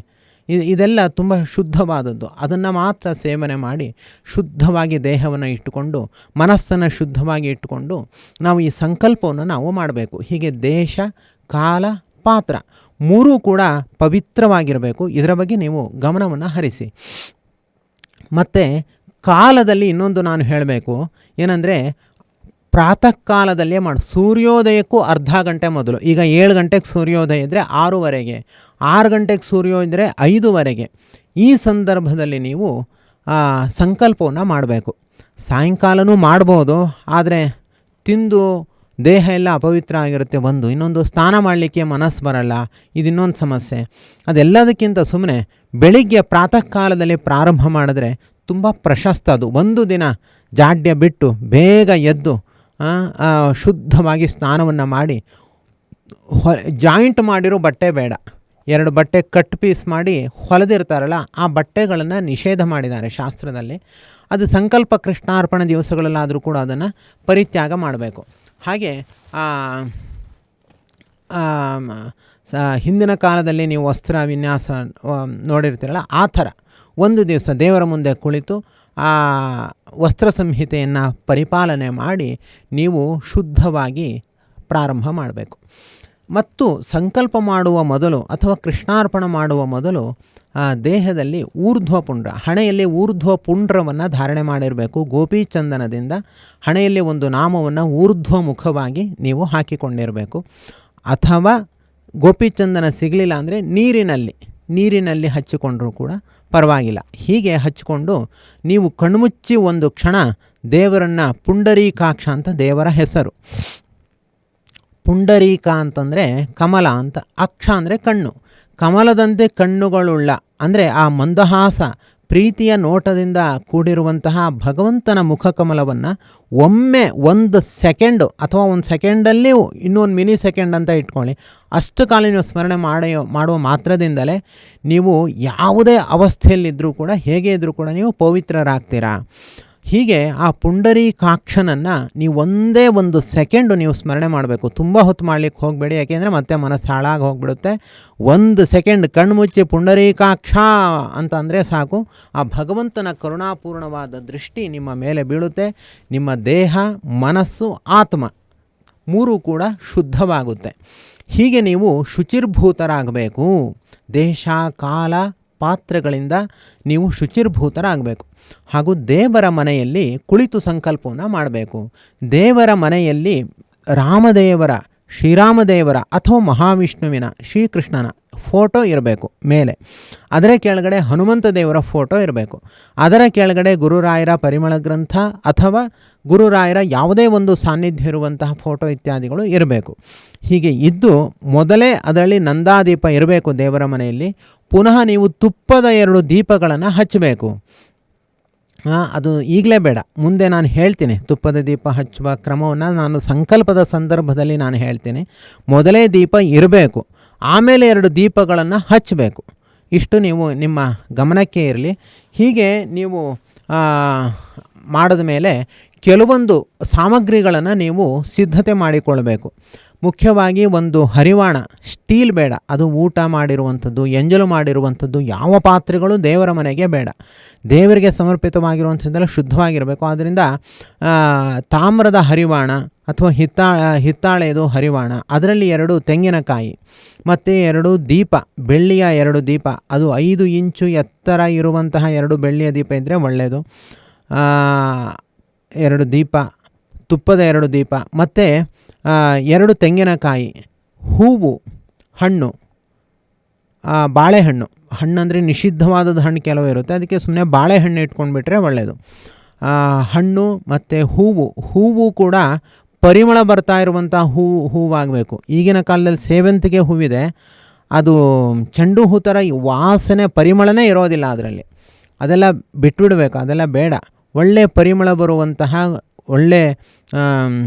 ಇದೆಲ್ಲ ತುಂಬ ಶುದ್ಧವಾದದ್ದು, ಅದನ್ನು ಮಾತ್ರ ಸೇವನೆ ಮಾಡಿ ಶುದ್ಧವಾಗಿ ದೇಹವನ್ನು ಇಟ್ಟುಕೊಂಡು ಮನಸ್ಸನ್ನು ಶುದ್ಧವಾಗಿ ಇಟ್ಟುಕೊಂಡು ನಾವು ಈ ಸಂಕಲ್ಪವನ್ನು ನಾವು ಮಾಡಬೇಕು. ಹೀಗೆ ದೇಶ ಕಾಲ ಪಾತ್ರ ಮೂರೂ ಕೂಡ ಪವಿತ್ರವಾಗಿರಬೇಕು. ಇದರ ಬಗ್ಗೆ ನೀವು ಗಮನವನ್ನು ಹರಿಸಿ. ಮತ್ತು ಕಾಲದಲ್ಲಿ ಇನ್ನೊಂದು ನಾನು ಹೇಳಬೇಕು ಏನಂದರೆ, ಪ್ರಾತಃ ಕಾಲದಲ್ಲೇ ಸೂರ್ಯೋದಯಕ್ಕೂ ಅರ್ಧ ಗಂಟೆ ಮೊದಲು. ಈಗ 7 ಗಂಟೆಗೆ ಸೂರ್ಯೋದಯ ಇದ್ದರೆ 6:30, 6 ಗಂಟೆಗೆ ಸೂರ್ಯೋದಯ ಇದ್ದರೆ 5:30. ಈ ಸಂದರ್ಭದಲ್ಲಿ ನೀವು ಸಂಕಲ್ಪವನ್ನು ಮಾಡಬೇಕು. ಸಾಯಂಕಾಲನೂ ಮಾಡ್ಬೋದು, ಆದರೆ ತಿಂದು ದೇಹ ಎಲ್ಲ ಅಪವಿತ್ರ ಆಗಿರುತ್ತೆ. ಇನ್ನೊಂದು ಸ್ನಾನ ಮಾಡಲಿಕ್ಕೆ ಮನಸ್ಸು ಬರಲ್ಲ, ಇದು ಇನ್ನೊಂದು ಸಮಸ್ಯೆ. ಅದೆಲ್ಲದಕ್ಕಿಂತ ಸುಮ್ಮನೆ ಬೆಳಿಗ್ಗೆ ಪ್ರಾತಃ ಕಾಲದಲ್ಲಿ ಪ್ರಾರಂಭ ಮಾಡಿದ್ರೆ ತುಂಬ ಪ್ರಶಸ್ತ. ಅದು ಒಂದು ದಿನ ಜಾಡ್ಯ ಬಿಟ್ಟು ಬೇಗ ಎದ್ದು ಶುದ್ಧವಾಗಿ ಸ್ನಾನವನ್ನು ಮಾಡಿ, ಜಾಯಿಂಟ್ ಮಾಡಿರೋ ಬಟ್ಟೆ ಬೇಡ, 2 ಬಟ್ಟೆ ಕಟ್ ಪೀಸ್ ಮಾಡಿ ಹೊಲೆದಿರ್ತಾರಲ್ಲ ಆ ಬಟ್ಟೆಗಳನ್ನು ನಿಷೇಧ ಮಾಡಿದ್ದಾರೆ ಶಾಸ್ತ್ರದಲ್ಲಿ. ಅದು ಸಂಕಲ್ಪ ಕೃಷ್ಣಾರ್ಪಣ ದಿವಸಗಳಲ್ಲಾದರೂ ಕೂಡ ಅದನ್ನು ಪರಿತ್ಯಾಗ ಮಾಡಬೇಕು. ಹಾಗೆ ಹಿಂದಿನ ಕಾಲದಲ್ಲಿ ನೀವು ವಸ್ತ್ರ ವಿನ್ಯಾಸ ನೋಡಿರ್ತೀರಲ್ಲ, ಆ ಥರ ಒಂದು ದಿವಸ ದೇವರ ಮುಂದೆ ಕುಳಿತು ಆ ವಸ್ತ್ರ ಸಂಹಿತೆಯನ್ನು ಪರಿಪಾಲನೆ ಮಾಡಿ ನೀವು ಶುದ್ಧವಾಗಿ ಪ್ರಾರಂಭ ಮಾಡಬೇಕು. ಮತ್ತು ಸಂಕಲ್ಪ ಮಾಡುವ ಮೊದಲು ಅಥವಾ ಕೃಷ್ಣಾರ್ಪಣ ಮಾಡುವ ಮೊದಲು ದೇಹದಲ್ಲಿ ಊರ್ಧ್ವಪುಂಡ್ರ, ಹಣೆಯಲ್ಲಿ ಊರ್ಧ್ವಪುಂಡ್ರವನ್ನು ಧಾರಣೆ ಮಾಡಿರಬೇಕು. ಗೋಪಿಚಂದನದಿಂದ ಹಣೆಯಲ್ಲಿ ಒಂದು ನಾಮವನ್ನು ಊರ್ಧ್ವಮುಖವಾಗಿ ನೀವು ಹಾಕಿಕೊಂಡಿರಬೇಕು. ಅಥವಾ ಗೋಪಿಚಂದನ ಸಿಗಲಿಲ್ಲ ಅಂದರೆ ನೀರಿನಲ್ಲಿ ಹಚ್ಚಿಕೊಂಡರೂ ಕೂಡ ಪರವಾಗಿಲ್ಲ. ಹೀಗೆ ಹಚ್ಚಿಕೊಂಡು ನೀವು ಕಣ್ಮುಚ್ಚಿ ಒಂದು ಕ್ಷಣ ದೇವರನ್ನು, ಪುಂಡರೀಕಾಕ್ಷ ಅಂತ ದೇವರ ಹೆಸರು. ಪುಂಡರೀಕ ಅಂತಂದರೆ ಕಮಲ ಅಂತ, ಅಕ್ಷ ಅಂದರೆ ಕಣ್ಣು, ಕಮಲದಂತೆ ಕಣ್ಣುಗಳುಳ್ಳ ಅಂದರೆ ಆ ಮಂದಹಾಸ ಪ್ರೀತಿಯ ನೋಟದಿಂದ ಕೂಡಿರುವಂತಹ ಭಗವಂತನ ಮುಖಕಮಲವನ್ನು ಒಮ್ಮೆ 1 ಸೆಕೆಂಡು ಅಥವಾ 1 ಸೆಕೆಂಡಲ್ಲಿ ಇನ್ನೊಂದು ಮಿನಿ ಸೆಕೆಂಡ್ ಅಂತ ಇಟ್ಕೊಳ್ಳಿ, ಅಷ್ಟು ಕಾಲ ನೀವು ಸ್ಮರಣೆ ಮಾಡುವ ಮಾತ್ರದಿಂದಲೇ ನೀವು ಯಾವುದೇ ಅವಸ್ಥೆಯಲ್ಲಿದ್ದರೂ ಕೂಡ, ಹೇಗೆ ಇದ್ದರೂ ಕೂಡ ನೀವು ಪವಿತ್ರರಾಗ್ತೀರಾ. ಹೀಗೆ ಆ ಪುಂಡರೀಕಾಕ್ಷನನ್ನು ನೀವು ಒಂದೇ 1 ಸೆಕೆಂಡು ನೀವು ಸ್ಮರಣೆ ಮಾಡಬೇಕು. ತುಂಬ ಹೊತ್ತು ಮಾಡಲಿಕ್ಕೆ ಹೋಗಬೇಡಿ, ಯಾಕೆಂದರೆ ಮತ್ತೆ ಮನಸ್ಸು ಹಾಳಾಗಿ ಹೋಗಿಬಿಡುತ್ತೆ. 1 ಸೆಕೆಂಡ್ ಕಣ್ಮುಚ್ಚಿ ಪುಂಡರೀಕಾಕ್ಷ ಅಂತ ಅಂದರೆ ಸಾಕು, ಆ ಭಗವಂತನ ಕರುಣಾಪೂರ್ಣವಾದ ದೃಷ್ಟಿ ನಿಮ್ಮ ಮೇಲೆ ಬೀಳುತ್ತೆ. ನಿಮ್ಮ ದೇಹ, ಮನಸ್ಸು, ಆತ್ಮ ಮೂರೂ ಕೂಡ ಶುದ್ಧವಾಗುತ್ತೆ. ಹೀಗೆ ನೀವು ಶುಚಿರ್ಭೂತರಾಗಬೇಕು. ದೇಶ ಕಾಲ ಪಾತ್ರಗಳಿಂದ ನೀವು ಶುಚಿರ್ಭೂತರಾಗಬೇಕು. ಹಾಗೂ ದೇವರ ಮನೆಯಲ್ಲಿ ಕುಳಿತು ಸಂಕಲ್ಪವನ್ನು ಮಾಡಬೇಕು. ದೇವರ ಮನೆಯಲ್ಲಿ ರಾಮದೇವರ, ಶ್ರೀರಾಮದೇವರ ಅಥವಾ ಮಹಾವಿಷ್ಣುವಿನ, ಶ್ರೀಕೃಷ್ಣನ ಫೋಟೋ ಇರಬೇಕು ಮೇಲೆ. ಅದರ ಕೆಳಗಡೆ ಹನುಮಂತ ದೇವರ ಫೋಟೋ ಇರಬೇಕು. ಅದರ ಕೆಳಗಡೆ ಗುರುರಾಯರ ಪರಿಮಳ ಗ್ರಂಥ ಅಥವಾ ಗುರುರಾಯರ ಯಾವುದೇ ಒಂದು ಸಾನ್ನಿಧ್ಯ ಇರುವಂತಹ ಫೋಟೋ ಇತ್ಯಾದಿಗಳು ಇರಬೇಕು. ಹೀಗೆ ಇದ್ದು ಮೊದಲೇ ಅದರಲ್ಲಿ ನಂದಾದೀಪ ಇರಬೇಕು ದೇವರ ಮನೆಯಲ್ಲಿ. ಪುನಃ ನೀವು ತುಪ್ಪದ 2 ದೀಪಗಳನ್ನು ಹಚ್ಚಬೇಕು. ಅದು ಈಗಲೇ ಬೇಡ, ಮುಂದೆ ನಾನು ಹೇಳ್ತೀನಿ. ತುಪ್ಪದ ದೀಪ ಹಚ್ಚುವ ಕ್ರಮವನ್ನು ನಾನು ಸಂಕಲ್ಪದ ಸಂದರ್ಭದಲ್ಲಿ ನಾನು ಹೇಳ್ತೀನಿ. ಮೊದಲೇ ದೀಪ ಇರಬೇಕು, ಆಮೇಲೆ 2 ದೀಪಗಳನ್ನು ಹಚ್ಚಬೇಕು. ಇಷ್ಟು ನೀವು ನಿಮ್ಮ ಗಮನಕ್ಕೆ ಇರಲಿ. ಹೀಗೆ ನೀವು ಮಾಡಿದ ಮೇಲೆ ಕೆಲವೊಂದು ಸಾಮಗ್ರಿಗಳನ್ನು ನೀವು ಸಿದ್ಧತೆ ಮಾಡಿಕೊಳ್ಬೇಕು. ಮುಖ್ಯವಾಗಿ ಒಂದು ಹರಿವಾಣ, ಸ್ಟೀಲ್ ಬೇಡ, ಅದು ಊಟ ಮಾಡಿರುವಂಥದ್ದು, ಎಂಜಲು ಮಾಡಿರುವಂಥದ್ದು ಯಾವ ಪಾತ್ರೆಗಳು ದೇವರ ಮನೆಗೆ ಬೇಡ. ದೇವರಿಗೆ ಸಮರ್ಪಿತವಾಗಿರುವಂಥದ್ದೆಲ್ಲ ಶುದ್ಧವಾಗಿರಬೇಕು. ಆದ್ದರಿಂದ ತಾಮ್ರದ ಹರಿವಾಣ ಅಥವಾ ಹಿತ್ತಾಳೆದು ಹರಿವಾಣ, ಅದರಲ್ಲಿ 2 ತೆಂಗಿನಕಾಯಿ ಮತ್ತು 2 ದೀಪ, ಬೆಳ್ಳಿಯ 2 ದೀಪ, ಅದು 5 ಇಂಚು ಎತ್ತರ ಇರುವಂತಹ 2 ಬೆಳ್ಳಿಯ ದೀಪ ಇದ್ದರೆ ಒಳ್ಳೆಯದು. 2 ದೀಪ, ತುಪ್ಪದ 2 ದೀಪ, ಮತ್ತು 2 ತೆಂಗಿನಕಾಯಿ, ಹೂವು, ಹಣ್ಣು, ಬಾಳೆಹಣ್ಣು. ಹಣ್ಣಂದರೆ ನಿಷಿದ್ಧವಾದದ್ದು ಹಣ್ಣು ಕೆಲವು ಇರುತ್ತೆ, ಅದಕ್ಕೆ ಸುಮ್ಮನೆ ಬಾಳೆಹಣ್ಣು ಇಟ್ಕೊಂಡ್ಬಿಟ್ರೆ ಒಳ್ಳೆಯದು. ಹಣ್ಣು ಮತ್ತು ಹೂವು ಕೂಡ ಪರಿಮಳ ಬರ್ತಾ ಇರುವಂಥ ಹೂವಾಗಬೇಕು. ಈಗಿನ ಕಾಲದಲ್ಲಿ ಸೇವಂತಿಗೆ ಹೂವಿದೆ, ಅದು ಚೆಂಡು ಹೂ ಥರ ವಾಸನೆ ಪರಿಮಳನೇ ಇರೋದಿಲ್ಲ ಅದರಲ್ಲಿ. ಅದೆಲ್ಲ ಬಿಟ್ಬಿಡಬೇಕು, ಅದೆಲ್ಲ ಬೇಡ. ಒಳ್ಳೆ ಪರಿಮಳ ಬರುವಂತಹ ಒಳ್ಳೆ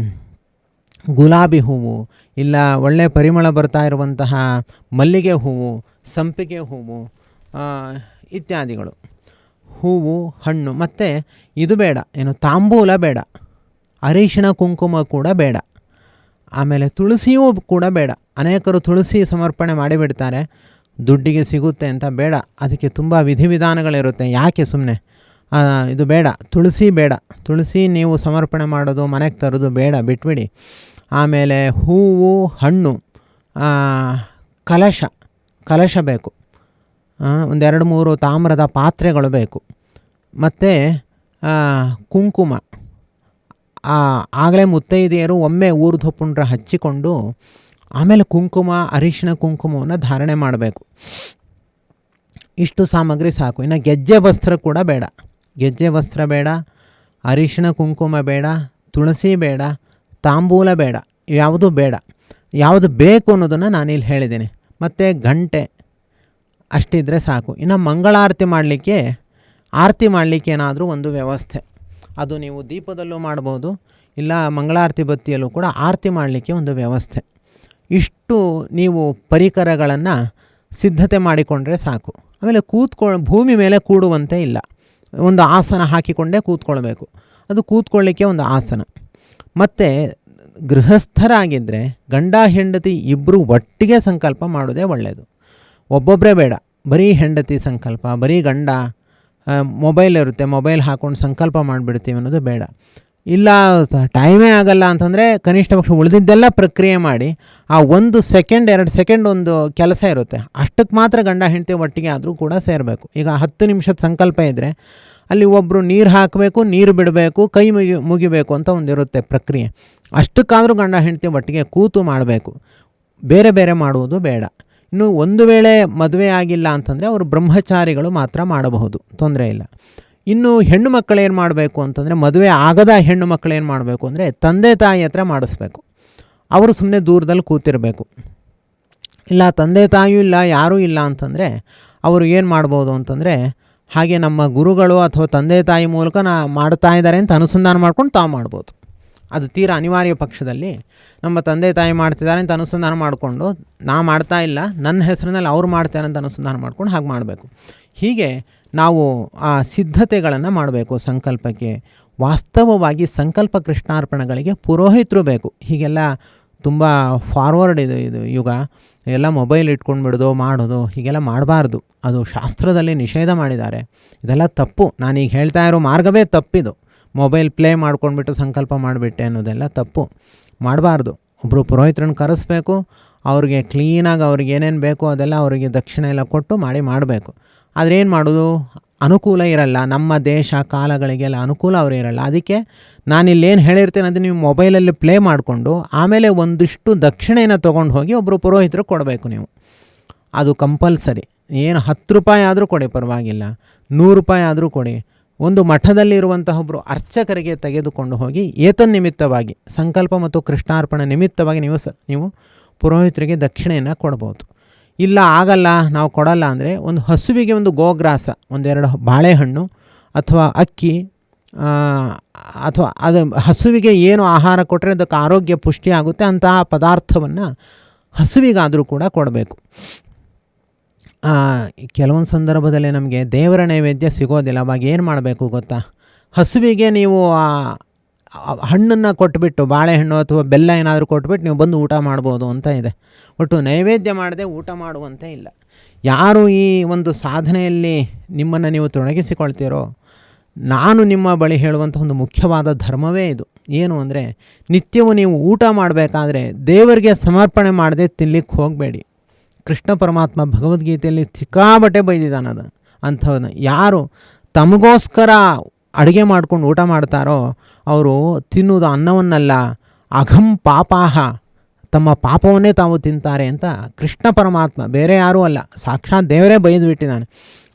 ಗುಲಾಬಿ ಹೂವು, ಇಲ್ಲ ಒಳ್ಳೆ ಪರಿಮಳ ಬರ್ತಾ ಇರುವಂತಹ ಮಲ್ಲಿಗೆ ಹೂವು, ಸಂಪಿಗೆ ಹೂವು ಇತ್ಯಾದಿಗಳು. ಹೂವು, ಹಣ್ಣು, ಮತ್ತು ಇದು ಬೇಡ, ಏನು ತಾಂಬೂಲ ಬೇಡ, ಅರಿಶಿಣ ಕುಂಕುಮ ಕೂಡ ಬೇಡ, ಆಮೇಲೆ ತುಳಸಿಯೂ ಕೂಡ ಬೇಡ. ಅನೇಕರು ತುಳಸಿ ಸಮರ್ಪಣೆ ಮಾಡಿಬಿಡ್ತಾರೆ, ದುಡ್ಡಿಗೆ ಸಿಗುತ್ತೆ ಅಂತ. ಬೇಡ, ಅದಕ್ಕೆ ತುಂಬ ವಿಧಿವಿಧಾನಗಳಿರುತ್ತೆ. ಯಾಕೆ ಸುಮ್ಮನೆ ಇದು ಬೇಡ, ತುಳಸಿ ಬೇಡ. ತುಳಸಿ ನೀವು ಸಮರ್ಪಣೆ ಮಾಡೋದು, ಮನೆಗೆ ತರೋದು ಬೇಡ, ಬಿಟ್ಬಿಡಿ. ಆಮೇಲೆ ಹೂವು, ಹಣ್ಣು, ಕಲಶ ಬೇಕು, 1-2-3 ತಾಮ್ರದ ಪಾತ್ರೆಗಳು ಬೇಕು, ಮತ್ತು ಕುಂಕುಮ. ಆಗಲೇ ಮುತ್ತೈದೆಯರು ಒಮ್ಮೆ ಊರ್ಧ್ವ ಪುಂಡ್ರ ಹಚ್ಚಿಕೊಂಡು ಆಮೇಲೆ ಕುಂಕುಮ, ಅರಿಶಿಣ ಕುಂಕುಮವನ್ನು ಧಾರಣೆ ಮಾಡಬೇಕು. ಇಷ್ಟು ಸಾಮಗ್ರಿ ಸಾಕು. ಇನ್ನು ಗೆಜ್ಜೆ ವಸ್ತ್ರ ಕೂಡ ಬೇಡ. ಗೆಜ್ಜೆ ವಸ್ತ್ರ ಬೇಡ, ಅರಿಶಿಣ ಕುಂಕುಮ ಬೇಡ, ತುಳಸಿ ಬೇಡ, ತಾಂಬೂಲ ಬೇಡ, ಯಾವುದೂ ಬೇಡ. ಯಾವುದು ಬೇಕು ಅನ್ನೋದನ್ನು ನಾನಿಲ್ಲಿ ಹೇಳಿದ್ದೀನಿ. ಮತ್ತು ಗಂಟೆ ಅಷ್ಟಿದ್ರೆ ಸಾಕು. ಇನ್ನು ಮಂಗಳಾರತಿ ಮಾಡಲಿಕ್ಕೆ, ಆರತಿ ಮಾಡಲಿಕ್ಕೆ ಏನಾದರೂ ಒಂದು ವ್ಯವಸ್ಥೆ, ಅದು ನೀವು ದೀಪದಲ್ಲೂ ಮಾಡ್ಬೋದು, ಇಲ್ಲ ಮಂಗಳಾರತಿ ಬತ್ತಿಯಲ್ಲೂ ಕೂಡ ಆರತಿ ಮಾಡಲಿಕ್ಕೆ ಒಂದು ವ್ಯವಸ್ಥೆ. ಇಷ್ಟು ನೀವು ಪರಿಕರಗಳನ್ನು ಸಿದ್ಧತೆ ಮಾಡಿಕೊಂಡ್ರೆ ಸಾಕು. ಆಮೇಲೆ ಭೂಮಿ ಮೇಲೆ ಕೂಡುವಂತೆ ಇಲ್ಲ, ಒಂದು ಆಸನ ಹಾಕಿಕೊಂಡೇ ಕೂತ್ಕೊಳ್ಬೇಕು. ಅದು ಕೂತ್ಕೊಳ್ಳಿಕ್ಕೆ ಒಂದು ಆಸನ. ಮತ್ತು ಗೃಹಸ್ಥರಾಗಿದ್ದರೆ ಗಂಡ ಹೆಂಡತಿ ಇಬ್ಬರು ಒಟ್ಟಿಗೆ ಸಂಕಲ್ಪ ಮಾಡೋದೇ ಒಳ್ಳೆಯದು. ಒಬ್ಬೊಬ್ಬರೇ ಬೇಡ, ಬರೀ ಹೆಂಡತಿ ಸಂಕಲ್ಪ, ಬರೀ ಗಂಡ, ಮೊಬೈಲ್ ಇರುತ್ತೆ, ಮೊಬೈಲ್ ಹಾಕ್ಕೊಂಡು ಸಂಕಲ್ಪ ಮಾಡಿಬಿಡ್ತೀವಿ ಅನ್ನೋದು ಬೇಡ. ಇಲ್ಲ ಟೈಮೇ ಆಗಲ್ಲ ಅಂತಂದರೆ ಕನಿಷ್ಠ ಪಕ್ಷ ಉಳಿದಿದ್ದೆಲ್ಲ ಪ್ರಕ್ರಿಯೆ ಮಾಡಿ, ಆ 1 ಸೆಕೆಂಡ್ 2 ಸೆಕೆಂಡ್ ಒಂದು ಕೆಲಸ ಇರುತ್ತೆ, ಅಷ್ಟಕ್ಕೆ ಮಾತ್ರ ಗಂಡ ಹೆಂಡತಿ ಒಟ್ಟಿಗೆ ಆದರೂ ಕೂಡ ಸೇರಬೇಕು. ಈಗ 10 ನಿಮಿಷದ ಸಂಕಲ್ಪ ಇದ್ದರೆ ಅಲ್ಲಿ ಒಬ್ಬರು ನೀರು ಹಾಕಬೇಕು, ನೀರು ಬಿಡಬೇಕು, ಕೈ ಮುಗಿಬೇಕು ಅಂತ ಒಂದಿರುತ್ತೆ ಪ್ರಕ್ರಿಯೆ. ಅಷ್ಟಕ್ಕಾದರೂ ಗಂಡ ಹೆಂಡತಿ ಒಟ್ಟಿಗೆ ಕೂತು ಮಾಡಬೇಕು, ಬೇರೆ ಬೇರೆ ಮಾಡುವುದು ಬೇಡ. ಇನ್ನು ಒಂದು ವೇಳೆ ಮದುವೆ ಆಗಿಲ್ಲ ಅಂತಂದರೆ ಅವರು ಬ್ರಹ್ಮಚಾರಿಗಳು ಮಾತ್ರ ಮಾಡಬಹುದು, ತೊಂದರೆ ಇಲ್ಲ. ಇನ್ನು ಹೆಣ್ಣು ಮಕ್ಕಳೇನು ಮಾಡಬೇಕು ಅಂತಂದರೆ, ಮದುವೆ ಆಗದ ಹೆಣ್ಣು ಮಕ್ಕಳೇನು ಮಾಡಬೇಕು ಅಂದರೆ ತಂದೆ ತಾಯಿ ಹತ್ರ ಮಾಡಿಸ್ಬೇಕು. ಅವರು ಸುಮ್ಮನೆ ದೂರದಲ್ಲಿ ಕೂತಿರಬೇಕು. ಇಲ್ಲ ತಂದೆ ತಾಯಿಯೂ ಇಲ್ಲ, ಯಾರೂ ಇಲ್ಲ ಅಂತಂದರೆ ಅವರು ಏನು ಮಾಡ್ಬೋದು ಅಂತಂದರೆ, ಹಾಗೆ ನಮ್ಮ ಗುರುಗಳು ಅಥವಾ ತಂದೆ ತಾಯಿ ಮೂಲಕ ಮಾಡ್ತಾ ಇದ್ದಾರೆ ಅಂತ ಅನುಸಂಧಾನ ಮಾಡ್ಕೊಂಡು ತಾವು ಮಾಡ್ಬೋದು. ಅದು ತೀರಾ ಅನಿವಾರ್ಯ ಪಕ್ಷದಲ್ಲಿ ನಮ್ಮ ತಂದೆ ತಾಯಿ ಮಾಡ್ತಿದ್ದಾರೆ ಅಂತ ಅನುಸಂಧಾನ ಮಾಡಿಕೊಂಡು, ನಾ ಮಾಡ್ತಾ ಇಲ್ಲ, ನನ್ನ ಹೆಸರಿನಲ್ಲಿ ಅವ್ರು ಮಾಡ್ತಾರೆ ಅಂತ ಅನುಸಂಧಾನ ಮಾಡ್ಕೊಂಡು ಹಾಗೆ ಮಾಡಬೇಕು. ಹೀಗೆ ನಾವು ಆ ಸಿದ್ಧತೆಗಳನ್ನು ಮಾಡಬೇಕು ಸಂಕಲ್ಪಕ್ಕೆ. ವಾಸ್ತವವಾಗಿ ಸಂಕಲ್ಪ ಕೃಷ್ಣಾರ್ಪಣೆಗಳಿಗೆ ಪುರೋಹಿತರು ಬೇಕು. ಹೀಗೆಲ್ಲ ತುಂಬ ಫಾರ್ವರ್ಡ್ ಇದು ಯುಗ. ಎಲ್ಲ ಮೊಬೈಲ್ ಇಟ್ಕೊಂಡ್ಬಿಡೋದು ಮಾಡೋದು ಹೀಗೆಲ್ಲ ಮಾಡಬಾರ್ದು. ಅದು ಶಾಸ್ತ್ರದಲ್ಲಿ ನಿಷೇಧ ಮಾಡಿದ್ದಾರೆ. ಇದೆಲ್ಲ ತಪ್ಪು. ನಾನೀಗ ಹೇಳ್ತಾ ಇರೋ ಮಾರ್ಗವೇ ತಪ್ಪಿದು. ಮೊಬೈಲ್ ಪ್ಲೇ ಮಾಡ್ಕೊಂಡ್ಬಿಟ್ಟು ಸಂಕಲ್ಪ ಮಾಡಿಬಿಟ್ಟೆ ಅನ್ನೋದೆಲ್ಲ ತಪ್ಪು, ಮಾಡಬಾರ್ದು. ಒಬ್ಬರು ಪುರೋಹಿತರನ್ನು ಕರೆಸ್ಬೇಕು, ಅವ್ರಿಗೆ ಕ್ಲೀನಾಗಿ ಅವ್ರಿಗೆ ಏನೇನು ಬೇಕೋ ಅದೆಲ್ಲ ಅವರಿಗೆ ದಕ್ಷಿಣೆ ಎಲ್ಲ ಕೊಟ್ಟು ಮಾಡಬೇಕು. ಆದರೆ ಏನು ಮಾಡೋದು, ಅನುಕೂಲ ಇರಲ್ಲ. ನಮ್ಮ ದೇಶ ಕಾಲಗಳಿಗೆಲ್ಲ ಅನುಕೂಲ ಅವರು ಇರಲ್ಲ. ಅದಕ್ಕೆ ನಾನಿಲ್ಲೇನು ಹೇಳಿರ್ತೇನೆ ಅದು ನೀವು ಮೊಬೈಲಲ್ಲಿ ಪ್ಲೇ ಮಾಡಿಕೊಂಡು ಆಮೇಲೆ ಒಂದಿಷ್ಟು ದಕ್ಷಿಣೆಯನ್ನು ತೊಗೊಂಡು ಹೋಗಿ ಒಬ್ಬರು ಪುರೋಹಿತರು ಕೊಡಬೇಕು ನೀವು. ಅದು ಕಂಪಲ್ಸರಿ. ಏನು 10 ರೂಪಾಯಿ ಆದರೂ ಕೊಡಿ, ಪರವಾಗಿಲ್ಲ, 100 ರೂಪಾಯಿ ಆದರೂ ಕೊಡಿ. ಒಂದು ಮಠದಲ್ಲಿರುವಂತಹ ಒಬ್ಬರು ಅರ್ಚಕರಿಗೆ ತೆಗೆದುಕೊಂಡು ಹೋಗಿ ಏತನ್ನಿಮಿತ್ತವಾಗಿ ಸಂಕಲ್ಪ ಮತ್ತು ಕೃಷ್ಣಾರ್ಪಣೆ ನಿಮಿತ್ತವಾಗಿ ನೀವು ಪುರೋಹಿತರಿಗೆ ದಕ್ಷಿಣೆಯನ್ನು ಕೊಡ್ಬೋದು. ಇಲ್ಲ ಆಗಲ್ಲ, ನಾವು ಕೊಡಲ್ಲ ಅಂದರೆ ಒಂದು ಹಸುವಿಗೆ ಒಂದು ಗೋಗ್ರಾಸ, 1-2 ಬಾಳೆಹಣ್ಣು ಅಥವಾ ಅಕ್ಕಿ, ಅಥವಾ ಅದು ಹಸುವಿಗೆ ಏನು ಆಹಾರ ಕೊಟ್ಟರೆ ಅದಕ್ಕೆ ಆರೋಗ್ಯ ಪುಷ್ಟಿ ಆಗುತ್ತೆ ಅಂತಹ ಪದಾರ್ಥವನ್ನು ಹಸುವಿಗಾದರೂ ಕೂಡ ಕೊಡಬೇಕು. ಕೆಲವೊಂದು ಸಂದರ್ಭದಲ್ಲಿ ನಮಗೆ ದೇವರ ನೈವೇದ್ಯ ಸಿಗೋದಿಲ್ಲ. ಅವಾಗ ಏನು ಮಾಡಬೇಕು ಗೊತ್ತಾ, ಹಸುವಿಗೆ ನೀವು ಹಣ್ಣನ್ನು ಕೊಟ್ಬಿಟ್ಟು, ಬಾಳೆಹಣ್ಣು ಅಥವಾ ಬೆಲ್ಲ ಏನಾದರೂ ಕೊಟ್ಬಿಟ್ಟು ನೀವು ಬಂದು ಊಟ ಮಾಡ್ಬೋದು ಅಂತ ಇದೆ. ಒಟ್ಟು ನೈವೇದ್ಯ ಮಾಡದೆ ಊಟ ಮಾಡುವಂತೆ ಇಲ್ಲ. ಯಾರು ಈ ಒಂದು ಸಾಧನೆಯಲ್ಲಿ ನಿಮ್ಮನ್ನು ನೀವು ತೊಡಗಿಸಿಕೊಳ್ತೀರೋ, ನಾನು ನಿಮ್ಮ ಬಳಿ ಹೇಳುವಂಥ ಒಂದು ಮುಖ್ಯವಾದ ಧರ್ಮವೇ ಇದು. ಏನು ಅಂದರೆ, ನಿತ್ಯವೂ ನೀವು ಊಟ ಮಾಡಬೇಕಾದ್ರೆ ದೇವರಿಗೆ ಸಮರ್ಪಣೆ ಮಾಡದೆ ತಿನ್ನಲಿಕ್ಕೆ ಹೋಗಬೇಡಿ. ಕೃಷ್ಣ ಪರಮಾತ್ಮ ಭಗವದ್ಗೀತೆಯಲ್ಲಿ ಸಿಕ್ಕಾಬಟ್ಟೆ ಬೈದಿದ್ದಾನದು ಅಂಥವನ್ನ. ಯಾರು ತಮಗೋಸ್ಕರ ಅಡುಗೆ ಮಾಡ್ಕೊಂಡು ಊಟ ಮಾಡ್ತಾರೋ ಅವರು ತಿನ್ನುವುದು ಅನ್ನವನ್ನಲ್ಲ, ಅಘಂ ಪಾಪಾಹ, ತಮ್ಮ ಪಾಪವನ್ನೇ ತಾವು ತಿಂತಾರೆ ಅಂತ ಕೃಷ್ಣ ಪರಮಾತ್ಮ, ಬೇರೆ ಯಾರೂ ಅಲ್ಲ, ಸಾಕ್ಷಾತ್ ದೇವರೇ ಬೈದುಬಿಟ್ಟಿದ್ದಾನೆ.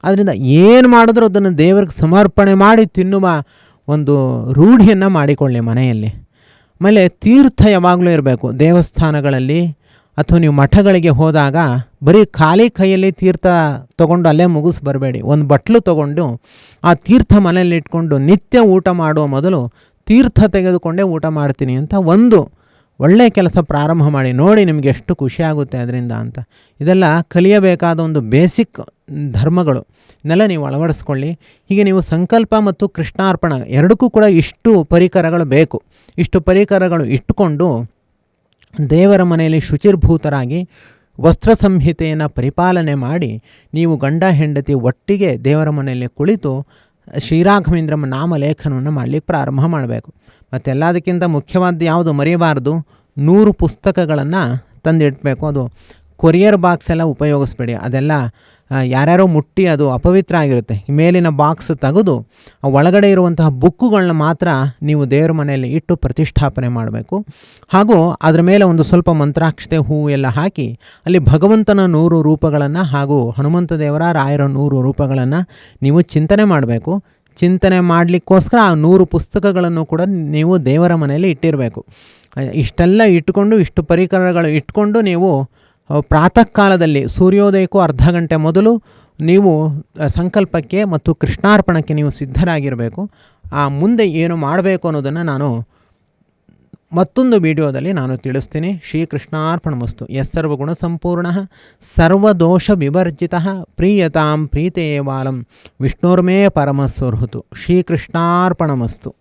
ಅದರಿಂದ ಏನು ಮಾಡಿದ್ರೂ ಅದನ್ನು ದೇವರಿಗೆ ಸಮರ್ಪಣೆ ಮಾಡಿ ತಿನ್ನುವ ಒಂದು ರೂಢಿಯನ್ನು ಮಾಡಿಕೊಳ್ಳಿ ಮನೆಯಲ್ಲಿ. ಆಮೇಲೆ ತೀರ್ಥ ಯಾವಾಗಲೂ ಇರಬೇಕು. ದೇವಸ್ಥಾನಗಳಲ್ಲಿ ಅಥವಾ ನೀವು ಮಠಗಳಿಗೆ ಹೋದಾಗ ಬರೀ ಖಾಲಿ ಕೈಯಲ್ಲಿ ತೀರ್ಥ ತೊಗೊಂಡು ಅಲ್ಲೇ ಮುಗಿಸಿ ಬರಬೇಡಿ. ಒಂದು ಬಟ್ಲು ತೊಗೊಂಡು ಆ ತೀರ್ಥ ಮನೆಯಲ್ಲಿ ಇಟ್ಕೊಂಡು ನಿತ್ಯ ಊಟ ಮಾಡುವ ಮೊದಲು ತೀರ್ಥ ತೆಗೆದುಕೊಂಡೇ ಊಟ ಮಾಡ್ತೀನಿ ಅಂತ ಒಂದು ಒಳ್ಳೆಯ ಕೆಲಸ ಪ್ರಾರಂಭ ಮಾಡಿ ನೋಡಿ, ನಿಮಗೆ ಎಷ್ಟು ಖುಷಿಯಾಗುತ್ತೆ ಅದರಿಂದ ಅಂತ. ಇದೆಲ್ಲ ಕಲಿಯಬೇಕಾದ ಒಂದು ಬೇಸಿಕ್ ಧರ್ಮಗಳು, ಇದನ್ನೆಲ್ಲ ನೀವು ಅಳವಡಿಸ್ಕೊಳ್ಳಿ. ಹೀಗೆ ನೀವು ಸಂಕಲ್ಪ ಮತ್ತು ಕೃಷ್ಣಾರ್ಪಣ ಎರಡಕ್ಕೂ ಕೂಡ ಇಷ್ಟು ಪರಿಕರಗಳು ಬೇಕು. ಇಷ್ಟು ಪರಿಕರಗಳು ಇಟ್ಟುಕೊಂಡು ದೇವರ ಮನೆಯಲ್ಲಿ ಶುಚಿರ್ಭೂತರಾಗಿ ವಸ್ತ್ರ ಸಂಹಿತೆಯನ್ನು ಪರಿಪಾಲನೆ ಮಾಡಿ ನೀವು ಗಂಡ ಹೆಂಡತಿ ಒಟ್ಟಿಗೆ ದೇವರ ಮನೆಯಲ್ಲಿ ಕುಳಿತು ಶ್ರೀರಾಘವೇಂದ್ರಮ ನಾಮಲೇಖನವನ್ನು ಮಾಡಲಿಕ್ಕೆ ಪ್ರಾರಂಭ ಮಾಡಬೇಕು. ಮತ್ತು ಎಲ್ಲದಕ್ಕಿಂತ ಮುಖ್ಯವಾದ ಯಾವುದು ಮರೆಯಬಾರ್ದು, 100 ಪುಸ್ತಕಗಳನ್ನು ತಂದಿಡಬೇಕು. ಅದು ಕೊರಿಯರ್ ಬಾಕ್ಸ್ ಎಲ್ಲ ಉಪಯೋಗಿಸ್ಬೇಡಿ, ಅದೆಲ್ಲ ಯಾರ್ಯಾರೋ ಮುಟ್ಟಿ ಅದು ಅಪವಿತ್ರ ಆಗಿರುತ್ತೆ. ಮೇಲಿನ ಬಾಕ್ಸ್ ತೆಗೆದು ಒಳಗಡೆ ಇರುವಂತಹ ಬುಕ್ಕುಗಳನ್ನ ಮಾತ್ರ ನೀವು ದೇವರ ಮನೆಯಲ್ಲಿ ಇಟ್ಟು ಪ್ರತಿಷ್ಠಾಪನೆ ಮಾಡಬೇಕು. ಹಾಗೂ ಅದರ ಮೇಲೆ ಒಂದು ಸ್ವಲ್ಪ ಮಂತ್ರಾಕ್ಷತೆ ಹೂವು ಎಲ್ಲ ಹಾಕಿ ಅಲ್ಲಿ ಭಗವಂತನ 100 ರೂಪಗಳನ್ನು ಹಾಗೂ ಹನುಮಂತ ದೇವರ ರಾಯರ 100 ರೂಪಗಳನ್ನು ನೀವು ಚಿಂತನೆ ಮಾಡಬೇಕು. ಚಿಂತನೆ ಮಾಡಲಿಕ್ಕೋಸ್ಕರ ಆ 100 ಪುಸ್ತಕಗಳನ್ನು ಕೂಡ ನೀವು ದೇವರ ಮನೆಯಲ್ಲಿ ಇಟ್ಟಿರಬೇಕು. ಇಷ್ಟೆಲ್ಲ ಇಟ್ಟುಕೊಂಡು, ಇಷ್ಟು ಪರಿಕರಗಳು ಇಟ್ಕೊಂಡು ನೀವು ಪ್ರಾತಃ ಕಾಲದಲ್ಲಿ ಸೂರ್ಯೋದಯಕ್ಕೂ ಅರ್ಧ ಗಂಟೆ ಮೊದಲು ನೀವು ಸಂಕಲ್ಪಕ್ಕೆ ಮತ್ತು ಕೃಷ್ಣಾರ್ಪಣಕ್ಕೆ ನೀವು ಸಿದ್ಧರಾಗಿರಬೇಕು. ಆ ಮುಂದೆ ಏನು ಮಾಡಬೇಕು ಅನ್ನೋದನ್ನು ನಾನು ಮತ್ತೊಂದು ವಿಡಿಯೋದಲ್ಲಿ ನಾನು ತಿಳಿಸ್ತೀನಿ. ಶ್ರೀಕೃಷ್ಣಾರ್ಪಣಮಸ್ತು. ಯಸ್ಸರ್ವಗುಣ ಸಂಪೂರ್ಣಃ ಸರ್ವದೋಷ ವಿವರ್ಜಿತಃ ಪ್ರೀಯತಾಂ ಪ್ರೀತೇವಾಲಂ ವಿಷ್ಣುರ್ಮೇ ಪರಮಸ್ವರ್ಹುತು. ಶ್ರೀಕೃಷ್ಣಾರ್ಪಣಮಸ್ತು.